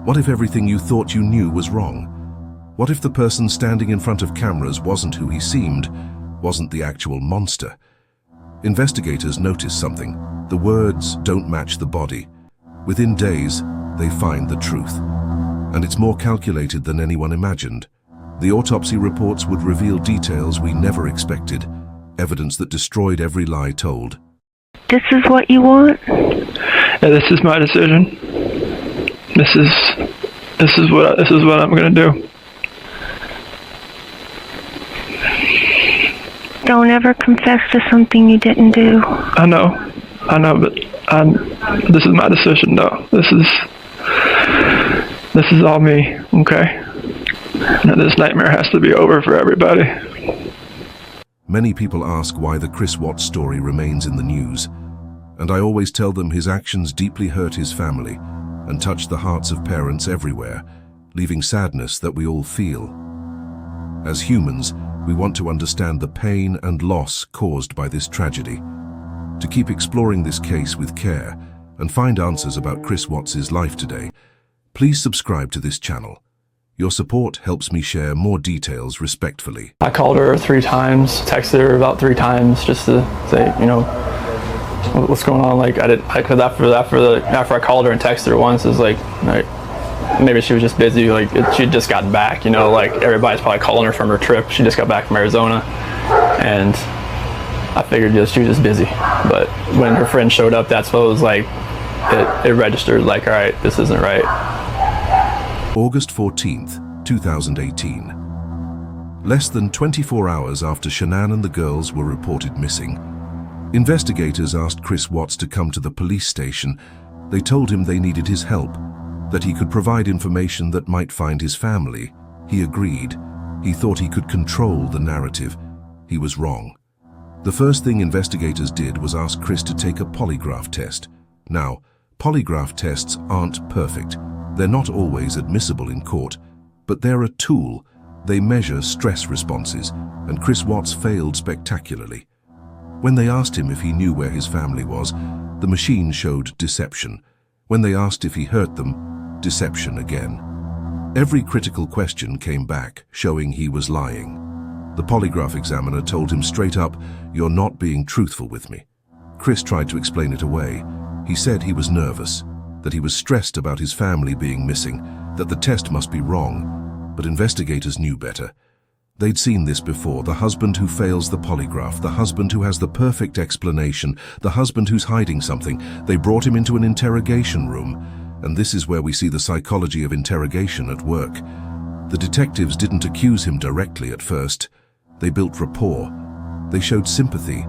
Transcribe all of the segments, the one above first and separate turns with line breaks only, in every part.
What if everything you thought you knew was wrong? What if the person standing in front of cameras wasn't who he seemed, wasn't the actual monster? Investigators notice something. The words don't match the body. Within days, they find the truth. And it's more calculated than anyone imagined. The autopsy reports would reveal details we never expected, evidence that destroyed every lie told.
This is what you want?
Yeah, this is my decision. This is what I'm gonna do.
Don't ever confess to something you didn't do.
I know, but this is my decision, though. This is all me, okay? And this nightmare has to be over for everybody.
Many people ask why the Chris Watts story remains in the news, and I always tell them his actions deeply hurt his family and touched the hearts of parents everywhere, leaving sadness that we all feel. As humans, we want to understand the pain and loss caused by this tragedy. To keep exploring this case with care and find answers about Chris Watts' life today, please subscribe to this channel. Your support helps me share more details respectfully.
I called her 3 times, texted her about 3 times just to say, you know, what's going on. Like, because after I called her and texted her once, it was like maybe she was just busy, like she'd just gotten back, you know, like everybody's probably calling her from her trip. She just got back from Arizona, and I figured she was just busy. But when her friend showed up, that's what it was like, it registered like, all right, this isn't right.
August 14th, 2018. Less than 24 hours after Shannan and the girls were reported missing, investigators asked Chris Watts to come to the police station. They told him they needed his help, that he could provide information that might find his family. He agreed. He thought he could control the narrative. He was wrong. The first thing investigators did was ask Chris to take a polygraph test. Now, polygraph tests aren't perfect. They're not always admissible in court, but they're a tool. They measure stress responses, and Chris Watts failed spectacularly. When they asked him if he knew where his family was, the machine showed deception. When they asked if he hurt them, deception again. Every critical question came back, showing he was lying. The polygraph examiner told him straight up, "You're not being truthful with me." Chris tried to explain it away. He said he was nervous, that he was stressed about his family being missing, that the test must be wrong. But investigators knew better. They'd seen this before, the husband who fails the polygraph, the husband who has the perfect explanation, the husband who's hiding something. They brought him into an interrogation room, and this is where we see the psychology of interrogation at work. The detectives didn't accuse him directly at first. They built rapport. They showed sympathy.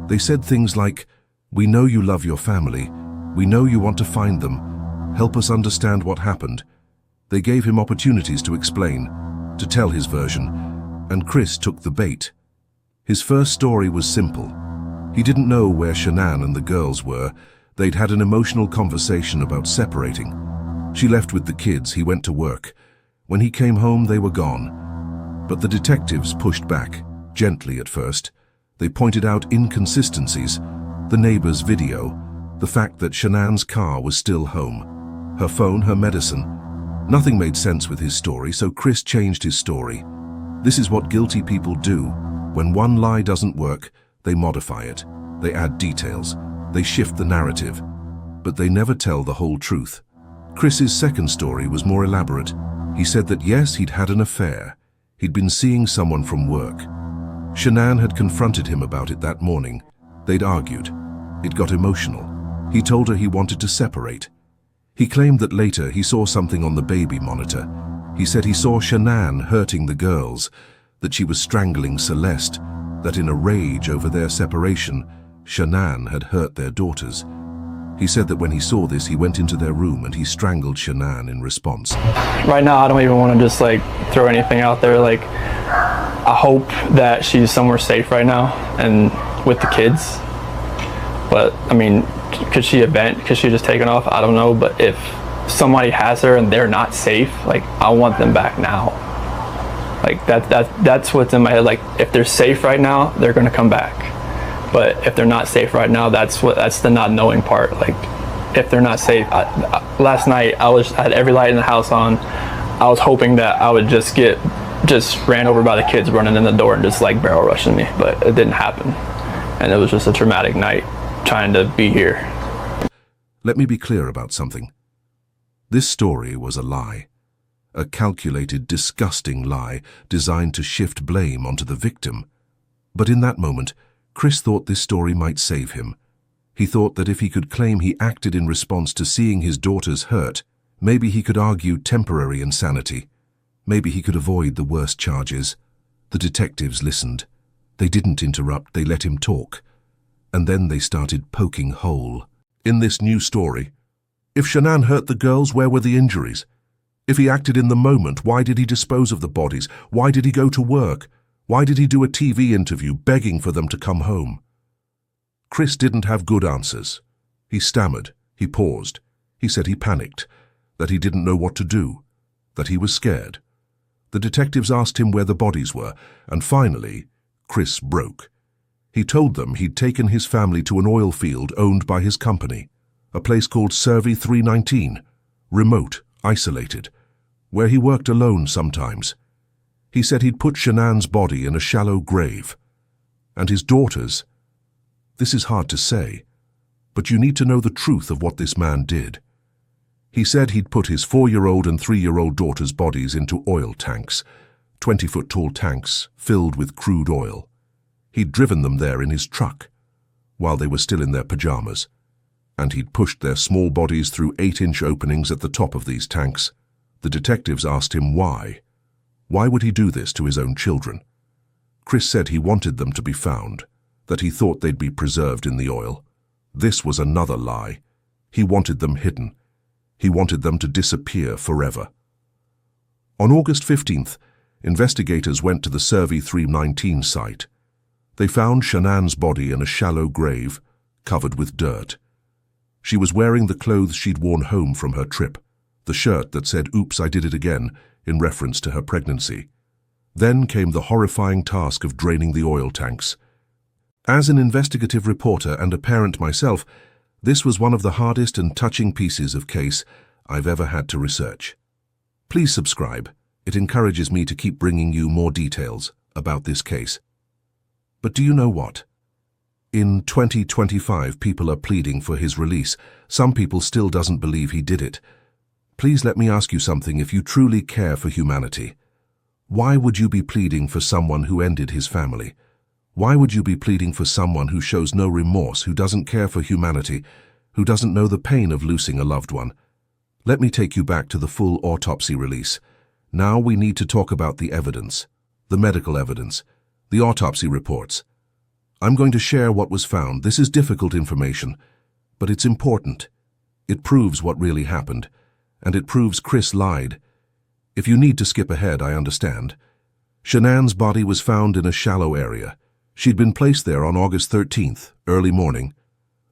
They said things like, "We know you love your family. We know you want to find them. Help us understand what happened." They gave him opportunities to explain, to tell his version, and Chris took the bait. His first story was simple. He didn't know where Shannan and the girls were. They'd had an emotional conversation about separating. She left with the kids, he went to work. When he came home, they were gone. But the detectives pushed back, gently at first. They pointed out inconsistencies, the neighbor's video, the fact that Shannan's car was still home, her phone, her medicine. Nothing made sense with his story, so Chris changed his story. This is what guilty people do. When one lie doesn't work, they modify it. They add details. They shift the narrative. But they never tell the whole truth. Chris's second story was more elaborate. He said that yes, he'd had an affair. He'd been seeing someone from work. Shannan had confronted him about it that morning. They'd argued. It got emotional. He told her he wanted to separate. He claimed that later he saw something on the baby monitor. He said he saw Shannan hurting the girls, that she was strangling Celeste, that in a rage over their separation, Shannan had hurt their daughters. He said that when he saw this, he went into their room and he strangled Shannan in response.
Right now, I don't even want to just like throw anything out there. Like, I hope that she's somewhere safe right now and with the kids. But I mean, could she just taken off? I don't know. But if somebody has her and they're not safe, like, I want them back now. Like that's what's in my head. Like, if they're safe right now, they're gonna come back. But if they're not safe right now, that's the not knowing part. Like, if they're not safe. Last night I had every light in the house on. I was hoping that I would just ran over by the kids running in the door and just like barrel rushing me, but it didn't happen. And it was just a traumatic night trying to be here.
Let me be clear about something. This story was a lie. A calculated, disgusting lie designed to shift blame onto the victim. But in that moment, Chris thought this story might save him. He thought that if he could claim he acted in response to seeing his daughters hurt, maybe he could argue temporary insanity. Maybe he could avoid the worst charges. The detectives listened. They didn't interrupt, they let him talk. And then they started poking hole in this new story. If Shannan hurt the girls, where were the injuries? If he acted in the moment, why did he dispose of the bodies? Why did he go to work? Why did he do a TV interview begging for them to come home? Chris didn't have good answers. He stammered, he paused. He said he panicked, that he didn't know what to do, that he was scared. The detectives asked him where the bodies were, and finally, Chris broke. He told them he'd taken his family to an oil field owned by his company, a place called Survey 319, remote, isolated, where he worked alone sometimes. He said he'd put Shannan's body in a shallow grave. And his daughters. This is hard to say, but you need to know the truth of what this man did. He said he'd put his 4-year-old and 3-year-old daughters' bodies into oil tanks, 20-foot-tall tanks filled with crude oil. He'd driven them there in his truck, while they were still in their pajamas, and he'd pushed their small bodies through 8-inch openings at the top of these tanks. The detectives asked him why. Why would he do this to his own children? Chris said he wanted them to be found, that he thought they'd be preserved in the oil. This was another lie. He wanted them hidden. He wanted them to disappear forever. On August 15th, investigators went to the Survey 319 site. They found Shannan's body in a shallow grave, covered with dirt. She was wearing the clothes she'd worn home from her trip, the shirt that said, "Oops, I did it again," in reference to her pregnancy. Then came the horrifying task of draining the oil tanks. As an investigative reporter and a parent myself, this was one of the hardest and touching pieces of case I've ever had to research. Please subscribe. It encourages me to keep bringing you more details about this case. But do you know what? In 2025, people are pleading for his release. Some people still doesn't believe he did it. Please let me ask you something. If you truly care for humanity, why would you be pleading for someone who ended his family? Why would you be pleading for someone who shows no remorse, who doesn't care for humanity, who doesn't know the pain of losing a loved one? Let me take you back to the full autopsy release. Now we need to talk about the evidence, the medical evidence, the autopsy reports. I'm going to share what was found. This is difficult information, but it's important. It proves what really happened, and it proves Chris lied. If you need to skip ahead, I understand. Shannan's body was found in a shallow area. She'd been placed there on August 13th, early morning.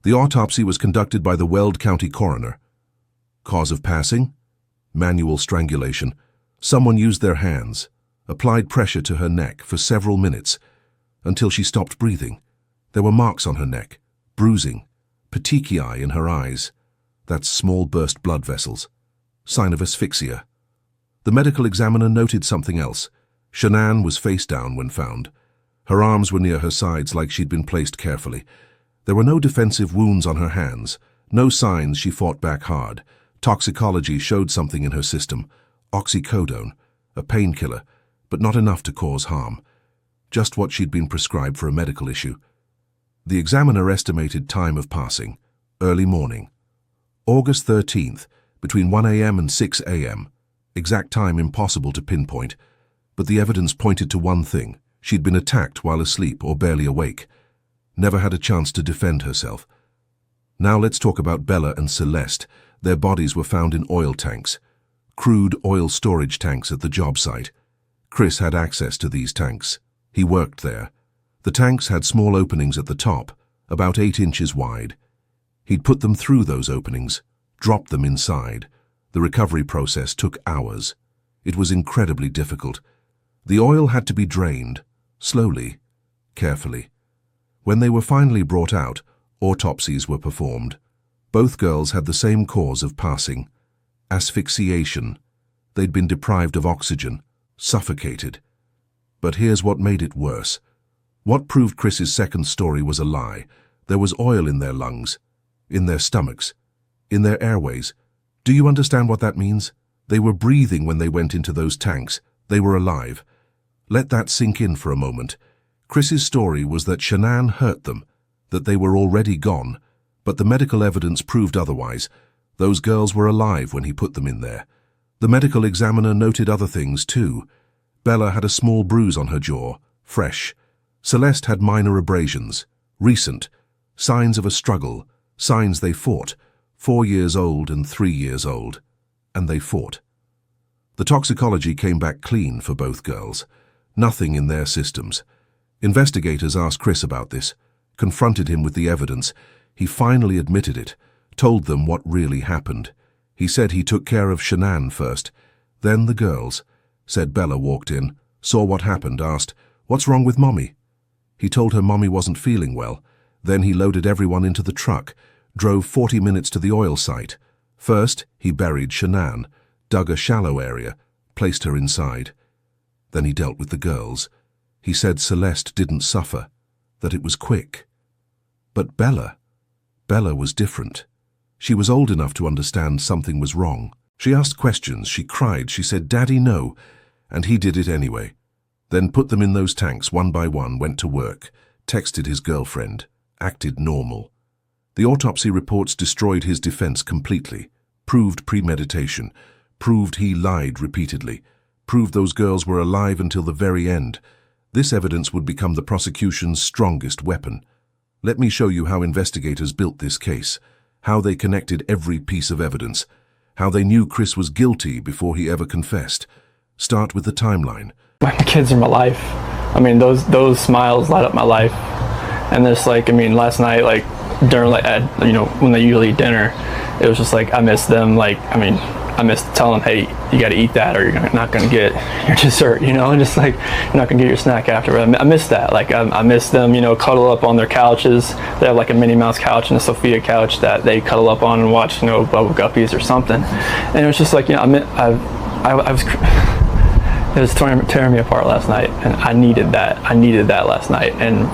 The autopsy was conducted by the Weld County coroner. Cause of passing? Manual strangulation. Someone used their hands, applied pressure to her neck for several minutes, until she stopped breathing. There were marks on her neck, bruising, petechiae in her eyes. That's small burst blood vessels. Sign of asphyxia. The medical examiner noted something else. Shannan was face down when found. Her arms were near her sides like she'd been placed carefully. There were no defensive wounds on her hands, no signs she fought back hard. Toxicology showed something in her system, oxycodone, a painkiller, but not enough to cause harm. Just what she'd been prescribed for a medical issue. The examiner estimated time of passing, early morning. August 13th, between 1 a.m. and 6 a.m. Exact time impossible to pinpoint, but the evidence pointed to one thing. She'd been attacked while asleep or barely awake. Never had a chance to defend herself. Now let's talk about Bella and Celeste. Their bodies were found in oil tanks, crude oil storage tanks at the job site. Chris had access to these tanks. He worked there. The tanks had small openings at the top, about 8 inches wide. He'd put them through those openings, dropped them inside. The recovery process took hours. It was incredibly difficult. The oil had to be drained, slowly, carefully. When they were finally brought out, autopsies were performed. Both girls had the same cause of passing: asphyxiation. They'd been deprived of oxygen, suffocated. But here's what made it worse. What proved Chris's second story was a lie. There was oil in their lungs, in their stomachs, in their airways. Do you understand what that means? They were breathing when they went into those tanks. They were alive. Let that sink in for a moment. Chris's story was that Shannan hurt them, that they were already gone, but the medical evidence proved otherwise. Those girls were alive when he put them in there. The medical examiner noted other things too. Bella had a small bruise on her jaw, fresh. Celeste had minor abrasions, recent, signs of a struggle, signs they fought, 4 years old and 3 years old. And they fought. The toxicology came back clean for both girls. Nothing in their systems. Investigators asked Chris about this, confronted him with the evidence. He finally admitted it, told them what really happened. He said he took care of Shannan first, then the girls. Said Bella walked in, saw what happened, asked, "What's wrong with Mommy?" He told her Mommy wasn't feeling well. Then he loaded everyone into the truck, drove 40 minutes to the oil site. First, he buried Shannan, dug a shallow area, placed her inside. Then he dealt with the girls. He said Celeste didn't suffer, that it was quick. But Bella was different. She was old enough to understand something was wrong. She asked questions, she cried, she said, "Daddy, no." And he did it anyway. Then put them in those tanks one by one, went to work, texted his girlfriend, acted normal. The autopsy reports destroyed his defense completely, proved premeditation, proved he lied repeatedly, proved those girls were alive until the very end. This evidence would become the prosecution's strongest weapon. Let me show you how investigators built this case, how they connected every piece of evidence, how they knew Chris was guilty before he ever confessed. Start with the timeline.
My kids are my life. I mean, those smiles light up my life. And there's like, I mean, last night, like during when they usually eat dinner, it was just like I miss them. Like, I mean, I miss telling them, "Hey, you got to eat that, or you're not gonna get your dessert," and just like you're not gonna get your snack after. I miss that. Like I miss them, cuddle up on their couches. They have like a Minnie Mouse couch and a Sophia couch that they cuddle up on and watch, Bubble Guppies or something. And it was just like, I was. It was tearing me apart last night, and I needed that. I needed that last night, and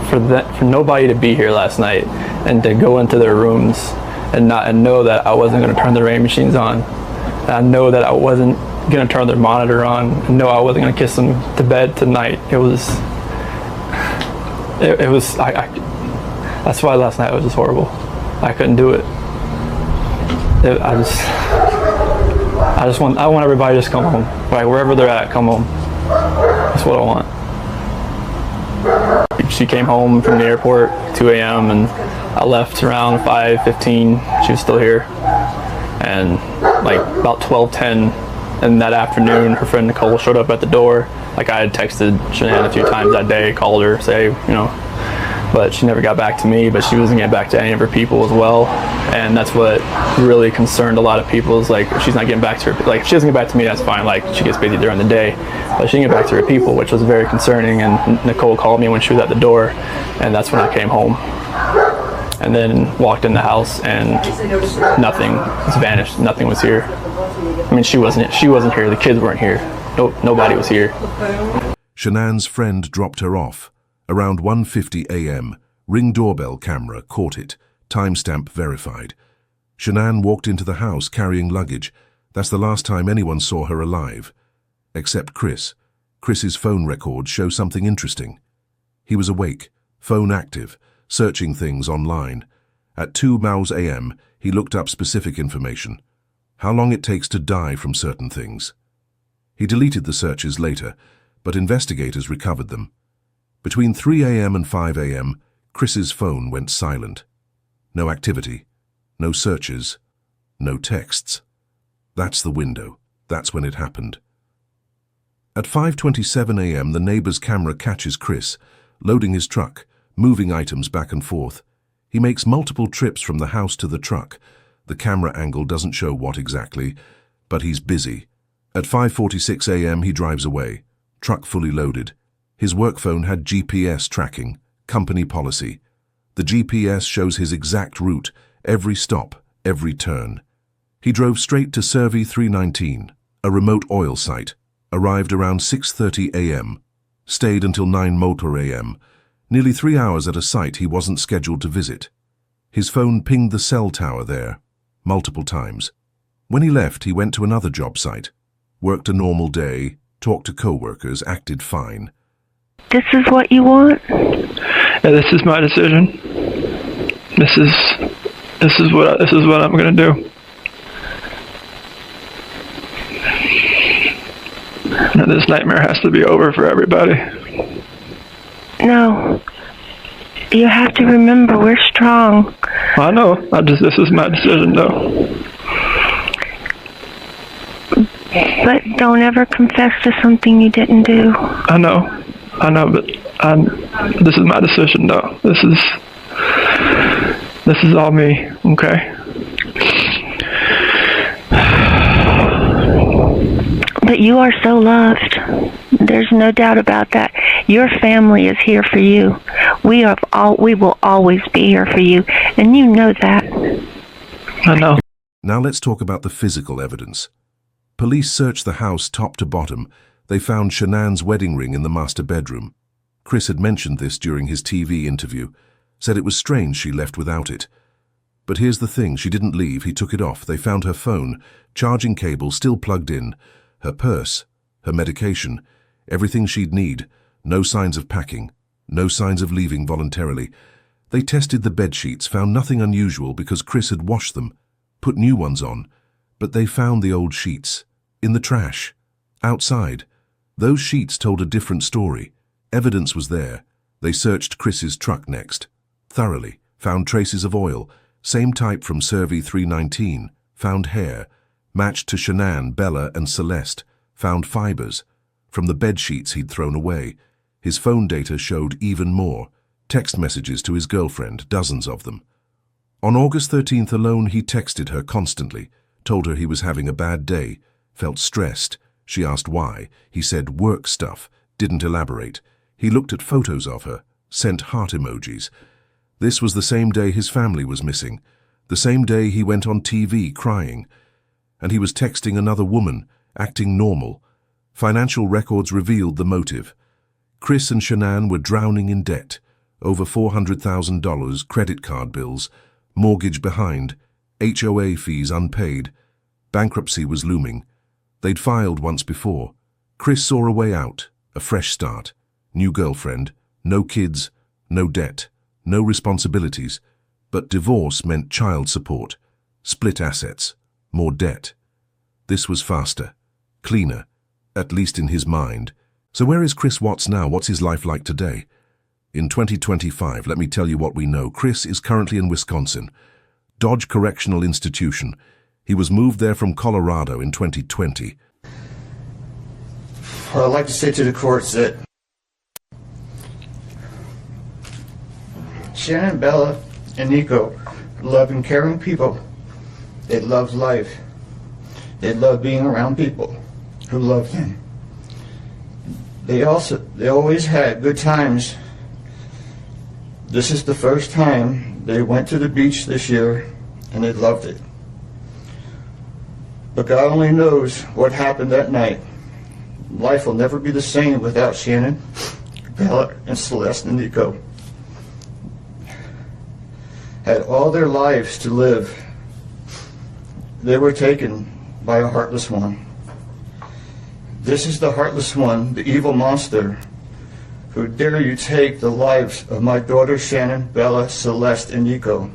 for nobody to be here last night and to go into their rooms and know that I wasn't going to turn the rain machines on, and I know that I wasn't going to turn their monitor on, and know I wasn't going to kiss them to bed tonight. That's why last night was just horrible. I couldn't do it. I want everybody to just come home. Like wherever they're at, come home. That's what I want. She came home from the airport 2 a.m. and I left around 5:15. She was still here. And like about 12:10 in that afternoon, her friend Nicole showed up at the door. Like I had texted Shannan a few times that day, called her, say, but she never got back to me, but she wasn't getting back to any of her people as well. And that's what really concerned a lot of people, is like, if she's not getting back to her, like if she doesn't get back to me, that's fine, like she gets busy during the day, but she didn't get back to her people, which was very concerning. And Nicole called me when she was at the door, and that's when I came home. And then walked in the house and nothing was vanished, nothing was here. I mean, she wasn't here, the kids weren't here, nobody was here.
Shannan's friend dropped her off. Around 1:50 a.m., Ring doorbell camera caught it, timestamp verified. Shannan walked into the house carrying luggage. That's the last time anyone saw her alive. Except Chris. Chris's phone records show something interesting. He was awake, phone active, searching things online. At 2 a.m., he looked up specific information. How long it takes to die from certain things. He deleted the searches later, but investigators recovered them. Between 3 a.m. and 5 a.m., Chris's phone went silent. No activity, no searches, no texts. That's the window. That's when it happened. At 5:27 a.m., the neighbor's camera catches Chris, loading his truck, moving items back and forth. He makes multiple trips from the house to the truck. The camera angle doesn't show what exactly, but he's busy. At 5:46 a.m., he drives away, truck fully loaded. His work phone had GPS tracking, company policy. The GPS shows his exact route, every stop, every turn. He drove straight to Survey 319, a remote oil site, arrived around 6:30 a.m., stayed until 9 motor a.m., nearly 3 hours at a site he wasn't scheduled to visit. His phone pinged the cell tower there, multiple times. When he left, he went to another job site, worked a normal day, talked to co-workers, acted fine.
This is what you want?
Yeah, this is my decision. This is what I'm gonna do. And this nightmare has to be over for everybody.
No. You have to remember we're strong.
I know. This is my decision, though.
But don't ever confess to something you didn't do.
I know, but this is my decision, though. This is all me, okay?
But you are so loved. There's no doubt about that. Your family is here for you. We will always be here for you, and you know that.
I know.
Now let's talk about the physical evidence. Police searched the house top to bottom. They found Shannan's wedding ring in the master bedroom. Chris had mentioned this during his TV interview, said it was strange she left without it. But here's the thing, she didn't leave, he took it off. They found her phone, charging cable still plugged in, her purse, her medication, everything she'd need, no signs of packing, no signs of leaving voluntarily. They tested the bed sheets, found nothing unusual because Chris had washed them, put new ones on, but they found the old sheets, in the trash, outside. Those sheets told a different story. Evidence was there. They searched Chris's truck next, thoroughly, found traces of oil, same type from Survey 319, found hair, matched to Shannan, Bella and Celeste, found fibers, from the bed sheets he'd thrown away. His phone data showed even more, text messages to his girlfriend, dozens of them. On August 13th alone, he texted her constantly, told her he was having a bad day, felt stressed. She asked why. He said work stuff, didn't elaborate. He looked at photos of her, sent heart emojis. This was the same day his family was missing, the same day he went on TV crying. And he was texting another woman, acting normal. Financial records revealed the motive. Chris and Shannan were drowning in debt, over $400,000 credit card bills, mortgage behind, HOA fees unpaid. Bankruptcy was looming. They'd filed once before. Chris saw a way out, a fresh start. New girlfriend, no kids, no debt, no responsibilities. But divorce meant child support, split assets, more debt. This was faster, cleaner, at least in his mind. So where is Chris Watts now? What's his life like today? In 2025, let me tell you what we know. Chris is currently in Wisconsin, Dodge Correctional Institution. He was moved there from Colorado in 2020.
What I'd like to say to the courts that Shannan, Bella, and Nico love and caring people. They love life. They love being around people who love them. They always had good times. This is the first time they went to the beach this year, and they loved it. But God only knows what happened that night. Life will never be the same without Shannan, Bella, and Celeste and Nico. Had all their lives to live. They were taken by a heartless one. This is the heartless one, the evil monster, who dare you take the lives of my daughters Shannan, Bella, Celeste, and Nico.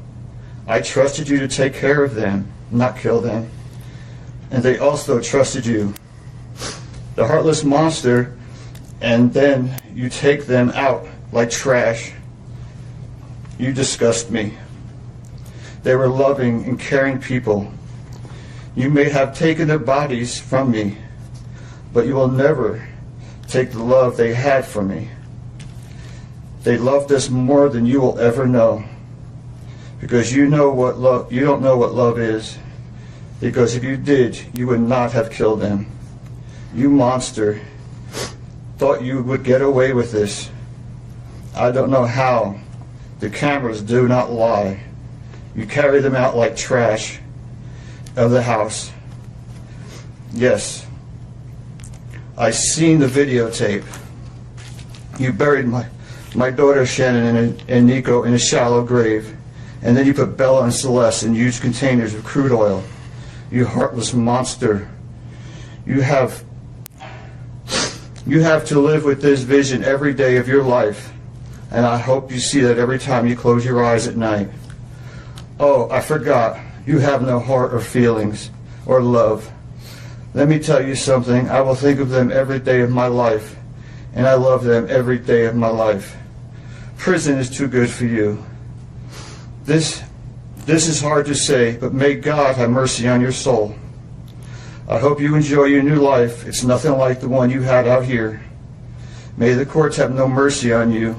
I trusted you to take care of them, not kill them. And they also trusted you. The heartless monster, and then you take them out like trash. You disgust me. They were loving and caring people. You may have taken their bodies from me, but you will never take the love they had for me. They loved us more than you will ever know, because you don't know what love is. Because if you did, you would not have killed them. You monster, thought you would get away with this. I don't know how. The cameras do not lie. You carry them out like trash of the house. Yes, I seen the videotape. You buried my daughter Shannan and Nico in a shallow grave, and then you put Bella and Celeste in huge containers of crude oil. You heartless monster. You have to live with this vision every day of your life, and I hope you see that every time you close your eyes at night. Oh, I forgot. You have no heart or feelings or love. Let me tell you something. I will think of them every day of my life, and I love them every day of my life. Prison is too good for you. This is hard to say, but may God have mercy on your soul. I hope you enjoy your new life. It's nothing like the one you had out here. May the courts have no mercy on you.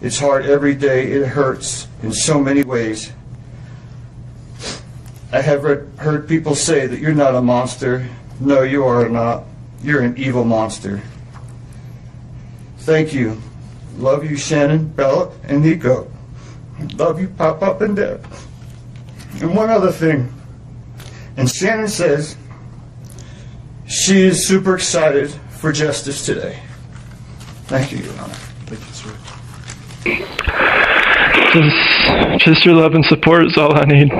It's hard every day. It hurts in so many ways. I have heard people say that you're not a monster. No, you are not. You're an evil monster. Thank you. Love you, Shannan, Bella, and Nico. Love you, Pop and Dad. And one other thing. And Shannan says she is super excited for justice today. Thank you, Your Honor.
Thank you, sir.
Just your love and support is all I need.